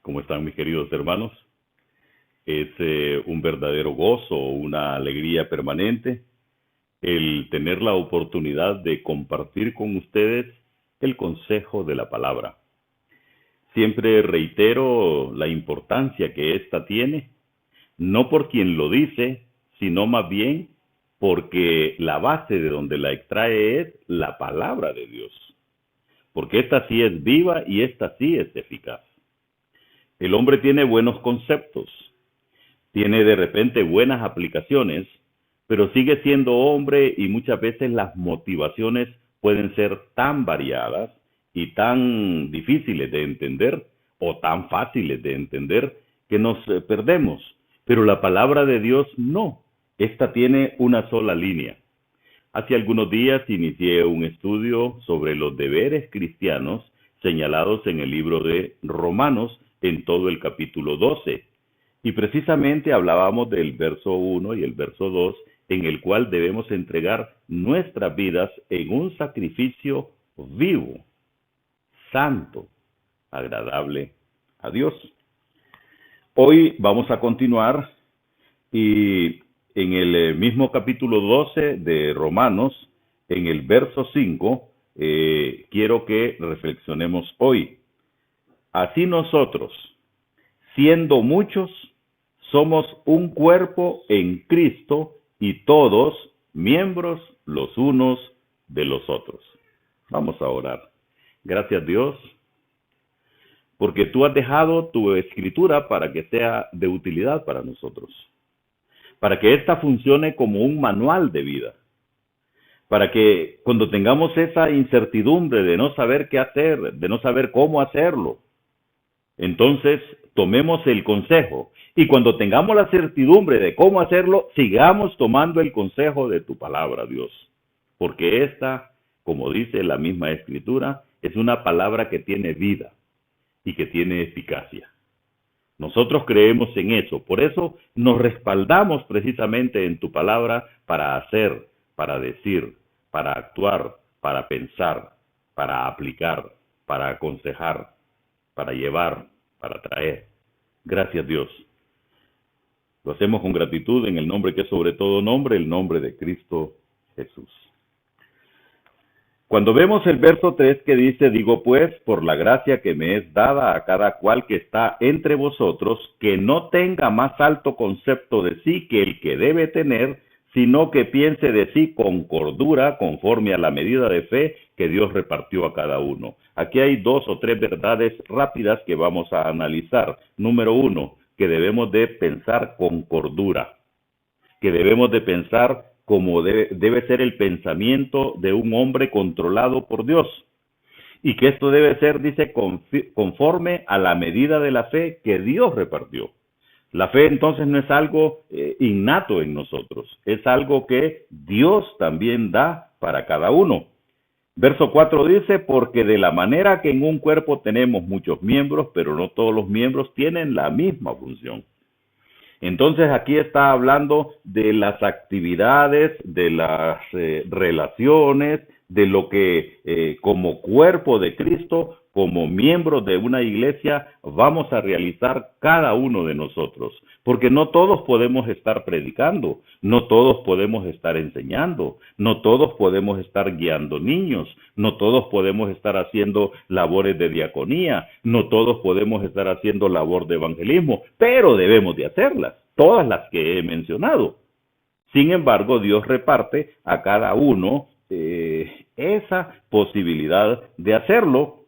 ¿Cómo están mis queridos hermanos? Es un verdadero gozo, una alegría permanente el tener la oportunidad de compartir con ustedes el consejo de la palabra. Siempre reitero la importancia que ésta tiene, no por quien lo dice, sino más bien porque la base de donde la extrae es la palabra de Dios. Porque esta sí es viva y esta sí es eficaz. El hombre tiene buenos conceptos, tiene de repente buenas aplicaciones, pero sigue siendo hombre y muchas veces las motivaciones pueden ser tan variadas y tan difíciles de entender o tan fáciles de entender que nos perdemos. Pero la palabra de Dios no. Esta tiene una sola línea. Hace algunos días inicié un estudio sobre los deberes cristianos señalados en el libro de Romanos en todo el capítulo 12. Y precisamente hablábamos del verso 1 y el verso 2, en el cual debemos entregar nuestras vidas en un sacrificio vivo, santo, agradable a Dios. Hoy vamos a continuar y en el mismo capítulo 12 de Romanos, en el verso 5, quiero que reflexionemos hoy. Así nosotros, siendo muchos, somos un cuerpo en Cristo y todos miembros los unos de los otros. Vamos a orar. Gracias Dios, porque tú has dejado tu escritura para que sea de utilidad para nosotros, para que ésta funcione como un manual de vida, para que cuando tengamos esa incertidumbre de no saber qué hacer, de no saber cómo hacerlo, entonces tomemos el consejo y cuando tengamos la certidumbre de cómo hacerlo, sigamos tomando el consejo de tu palabra, Dios. Porque esta, como dice la misma escritura, es una palabra que tiene vida y que tiene eficacia. Nosotros creemos en eso, por eso nos respaldamos precisamente en tu palabra para hacer, para decir, para actuar, para pensar, para aplicar, para aconsejar, para llevar, para traer. Gracias Dios. Lo hacemos con gratitud en el nombre que es sobre todo nombre, el nombre de Cristo Jesús. Cuando vemos el verso 3 que dice, digo pues, por la gracia que me es dada a cada cual que está entre vosotros, que no tenga más alto concepto de sí que el que debe tener, sino que piense de sí con cordura, conforme a la medida de fe que Dios repartió a cada uno. Aquí hay 2 o 3 verdades rápidas que vamos a analizar. Número 1, que debemos de pensar con cordura, que debemos de pensar como debe ser el pensamiento de un hombre controlado por Dios. Y que esto debe ser, dice, conforme a la medida de la fe que Dios repartió. La fe entonces no es algo innato en nosotros, es algo que Dios también da para cada uno. Verso 4 dice, porque de la manera que en un cuerpo tenemos muchos miembros, pero no todos los miembros tienen la misma función. Entonces aquí está hablando de las actividades, de las relaciones, de lo que como cuerpo de Cristo, como miembros de una iglesia, vamos a realizar cada uno de nosotros. Porque no todos podemos estar predicando, no todos podemos estar enseñando, no todos podemos estar guiando niños, no todos podemos estar haciendo labores de diaconía, no todos podemos estar haciendo labor de evangelismo, pero debemos de hacerlas, todas las que he mencionado. Sin embargo, Dios reparte a cada uno esa posibilidad de hacerlo.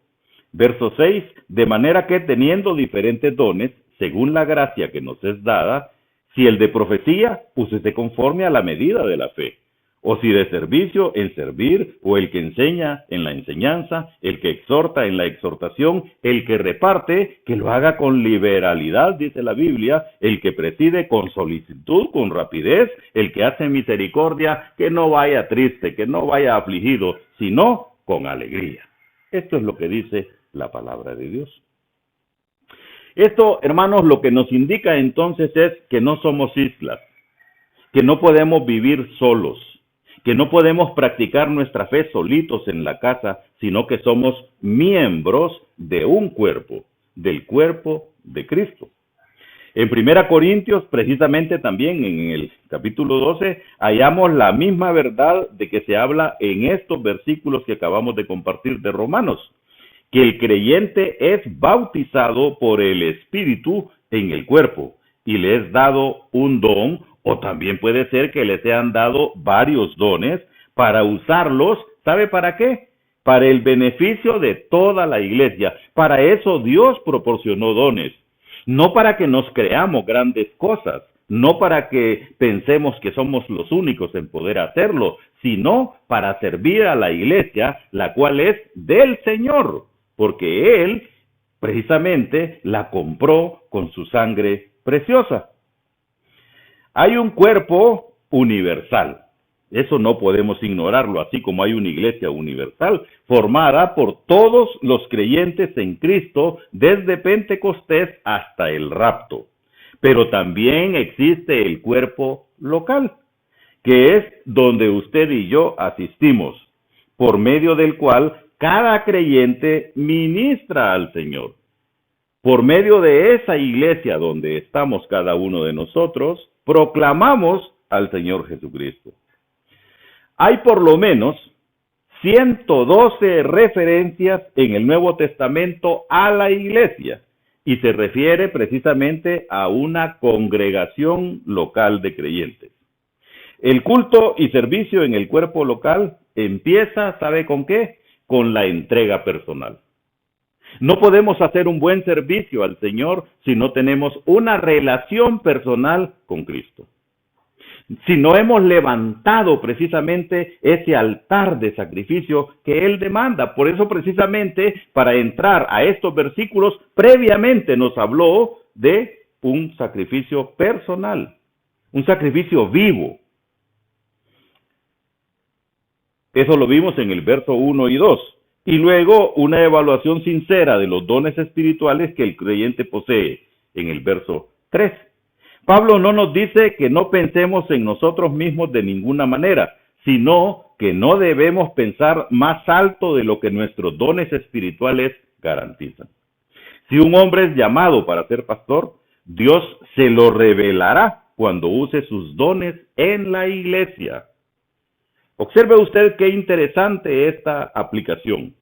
Verso 6, de manera que teniendo diferentes dones, según la gracia que nos es dada, si el de profecía, úsese conforme a la medida de la fe, o si de servicio, en servir, o el que enseña en la enseñanza, el que exhorta en la exhortación, el que reparte, que lo haga con liberalidad, dice la Biblia, el que preside con solicitud, con rapidez, el que hace misericordia, que no vaya triste, que no vaya afligido, sino con alegría. Esto es lo que dice la palabra de Dios. Esto, hermanos, lo que nos indica entonces es que no somos islas, que no podemos vivir solos, que no podemos practicar nuestra fe solitos en la casa, sino que somos miembros de un cuerpo, del cuerpo de Cristo. En 1 Corintios, precisamente también en el capítulo 12, hallamos la misma verdad de que se habla en estos versículos que acabamos de compartir de Romanos, que el creyente es bautizado por el Espíritu en el cuerpo y le es dado un don, o también puede ser que le sean dado varios dones para usarlos, ¿sabe para qué? Para el beneficio de toda la iglesia. Para eso Dios proporcionó dones. No para que nos creamos grandes cosas, no para que pensemos que somos los únicos en poder hacerlo, sino para servir a la iglesia, la cual es del Señor, porque Él precisamente la compró con su sangre preciosa. Hay un cuerpo universal. Eso no podemos ignorarlo, así como hay una iglesia universal formada por todos los creyentes en Cristo desde Pentecostés hasta el rapto. Pero también existe el cuerpo local, que es donde usted y yo asistimos, por medio del cual cada creyente ministra al Señor. Por medio de esa iglesia donde estamos cada uno de nosotros, proclamamos al Señor Jesucristo. Hay por lo menos 112 referencias en el Nuevo Testamento a la iglesia y se refiere precisamente a una congregación local de creyentes. El culto y servicio en el cuerpo local empieza, ¿sabe con qué? Con la entrega personal. No podemos hacer un buen servicio al Señor si no tenemos una relación personal con Cristo. Si no hemos levantado precisamente ese altar de sacrificio que Él demanda. Por eso precisamente para entrar a estos versículos previamente nos habló de un sacrificio personal, un sacrificio vivo. Eso lo vimos en el verso 1 y 2. Y luego una evaluación sincera de los dones espirituales que el creyente posee en el verso 3. Pablo no nos dice que no pensemos en nosotros mismos de ninguna manera, sino que no debemos pensar más alto de lo que nuestros dones espirituales garantizan. Si un hombre es llamado para ser pastor, Dios se lo revelará cuando use sus dones en la iglesia. Observe usted qué interesante esta aplicación,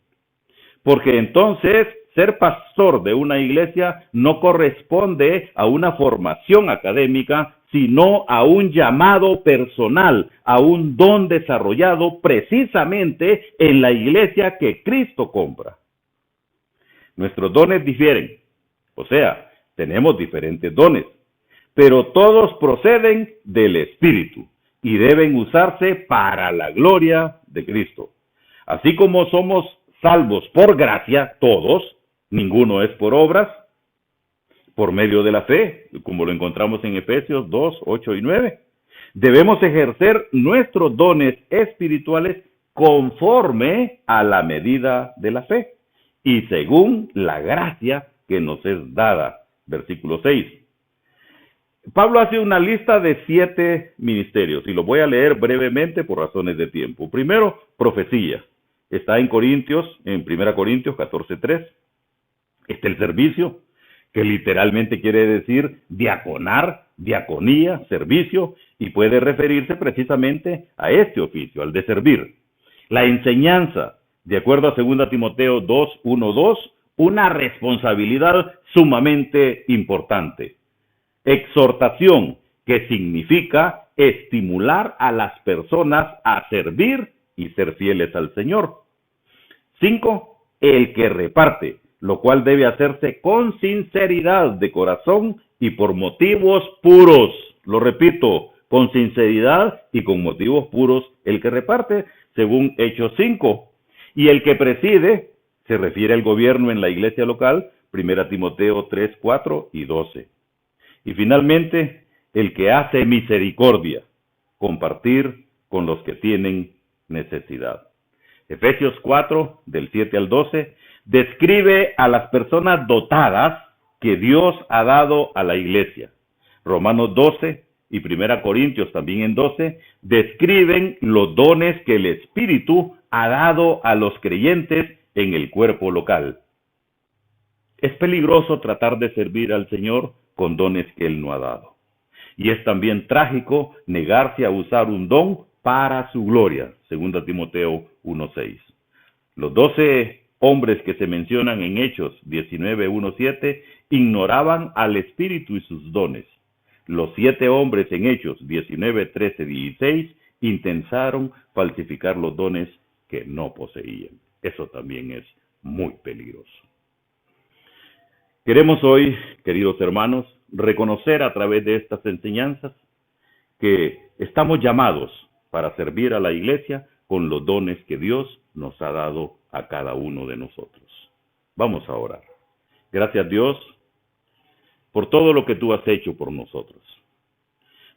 porque entonces ser pastor de una iglesia no corresponde a una formación académica, sino a un llamado personal, a un don desarrollado precisamente en la iglesia que Cristo compra. Nuestros dones difieren, o sea, tenemos diferentes dones, pero todos proceden del Espíritu y deben usarse para la gloria de Cristo. Así como somos salvos por gracia, todos, ninguno es por obras, por medio de la fe, como lo encontramos en Efesios 2, 8 y 9. Debemos ejercer nuestros dones espirituales conforme a la medida de la fe y según la gracia que nos es dada. Versículo 6. Pablo hace una lista de 7 ministerios y lo voy a leer brevemente por razones de tiempo. Primero, profecía. Está en Corintios, en 1 Corintios 14:3. Está el servicio, que literalmente quiere decir diaconar, diaconía, servicio, y puede referirse precisamente a este oficio, al de servir. La enseñanza, de acuerdo a 2 Timoteo 2:1-2, una responsabilidad sumamente importante. Exhortación, que significa estimular a las personas a servir y ser fieles al Señor. 5. El que reparte, lo cual debe hacerse con sinceridad de corazón y por motivos puros. Lo repito, con sinceridad y con motivos puros, el que reparte, según Hechos 5. Y el que preside, se refiere al gobierno en la iglesia local, 1 Timoteo 3, 4 y 12. Y finalmente, el que hace misericordia, compartir con los que tienen necesidad. Efesios 4, del 7 al 12, describe a las personas dotadas que Dios ha dado a la iglesia. Romanos 12 y 1 Corintios también en 12 describen los dones que el Espíritu ha dado a los creyentes en el cuerpo local. Es peligroso tratar de servir al Señor con dones que Él no ha dado. Y es también trágico negarse a usar un don para su gloria. 2 Timoteo 1:6. Los 12 hombres que se mencionan en Hechos 19:1-7 ignoraban al Espíritu y sus dones. Los 7 hombres en Hechos 19:13-16 intentaron falsificar los dones que no poseían. Eso también es muy peligroso. Queremos hoy, queridos hermanos, reconocer a través de estas enseñanzas que estamos llamados para servir a la iglesia con los dones que Dios nos ha dado a cada uno de nosotros. Vamos a orar. Gracias, Dios, por todo lo que tú has hecho por nosotros.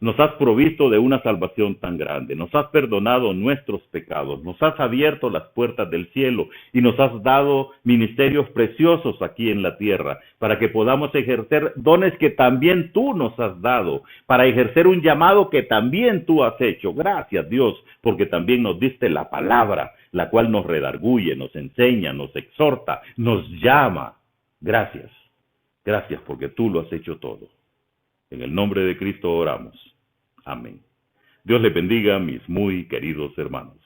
Nos has provisto de una salvación tan grande, nos has perdonado nuestros pecados, nos has abierto las puertas del cielo y nos has dado ministerios preciosos aquí en la tierra para que podamos ejercer dones que también tú nos has dado, para ejercer un llamado que también tú has hecho. Gracias, Dios, porque también nos diste la palabra, la cual nos redarguye, nos enseña, nos exhorta, nos llama. Gracias, gracias porque tú lo has hecho todo. En el nombre de Cristo oramos. Amén. Dios les bendiga, mis muy queridos hermanos.